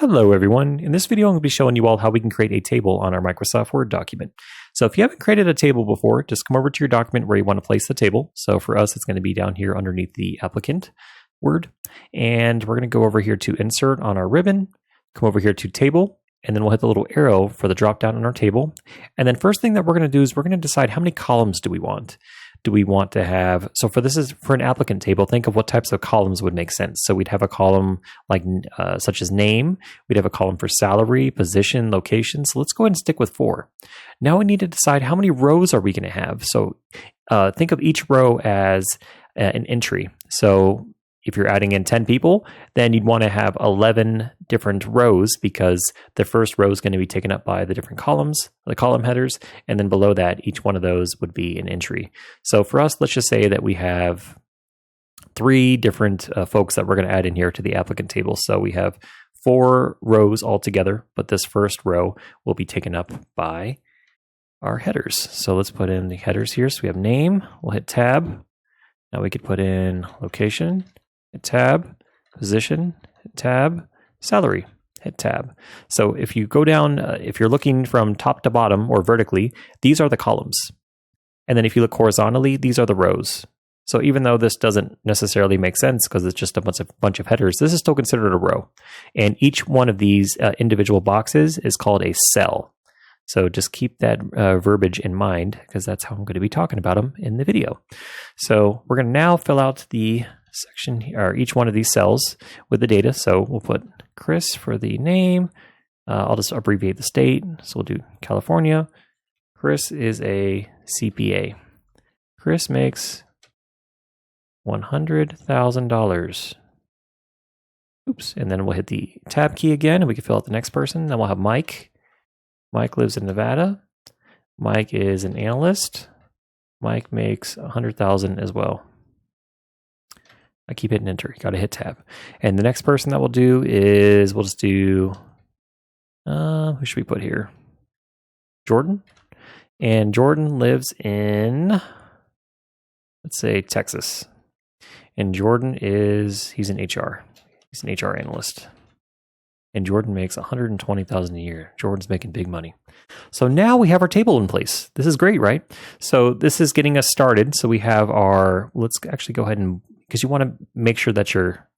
Hello everyone. In this video, I'm going to be showing you all how we can create a table on our Microsoft Word document. So if you haven't created a table before, just come over to your document where you want to place the table. So for us, it's going to be down here underneath the applicant word. And we're going to go over here to insert on our ribbon, come over here to table, and then we'll hit the little arrow for the drop down on our table. And then first thing that we're going to do is we're going to decide how many columns do we want. Do we want to have, so for this is for an applicant table, think of what types of columns would make sense. So we'd have a column like such as name. We'd have a column for salary, position, location. So let's go ahead and stick with 4. Now we need to decide how many rows are we going to have. So think of each row as an entry. So if you're adding in 10 people, then you'd want to have 11 different rows because the first row is going to be taken up by the different columns, the column headers, and then below that, each one of those would be an entry. So for us, let's just say that we have 3 different folks that we're going to add in here to the applicant table. So we have 4 rows altogether, but this first row will be taken up by our headers. So let's put in the headers here. So we have name, we'll hit tab. Now we could put in location, hit tab, position, hit tab, salary, hit tab. So if you go down, if you're looking from top to bottom or vertically, these are the columns. And then if you look horizontally, these are the rows. So even though this doesn't necessarily make sense because it's just a bunch of headers, this is still considered a row. And each one of these individual boxes is called a cell. So just keep that verbiage in mind because that's how I'm going to be talking about them in the video. So we're going to now fill out the section here, or each one of these cells with the data. So we'll put Chris for the name. I'll just abbreviate the state. So we'll do California. Chris is a CPA. Chris makes $100,000. Oops. And then we'll hit the tab key again and we can fill out the next person. Then we'll have Mike. Mike lives in Nevada. Mike is an analyst. Mike makes $100,000 as well. I keep hitting enter. You got to hit tab. And the next person that we'll do is we'll just do, who should we put here? Jordan. And Jordan lives in, let's say, Texas. And Jordan he's an HR. He's an HR analyst. And Jordan makes $120,000 a year. Jordan's making big money. So now we have our table in place. This is great, right? So this is getting us started. So we have our, let's actually go ahead and, because you want to make sure that your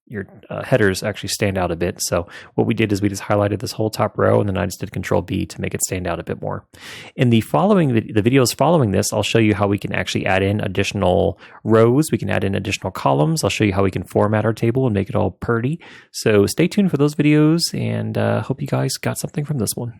headers actually stand out a bit. So what we did is we just highlighted this whole top row and then I just did Control B to make it stand out a bit more. In the videos following this, I'll show you how we can actually add in additional rows. We can add in additional columns. I'll show you how we can format our table and make it all pretty. So stay tuned for those videos and hope you guys got something from this one.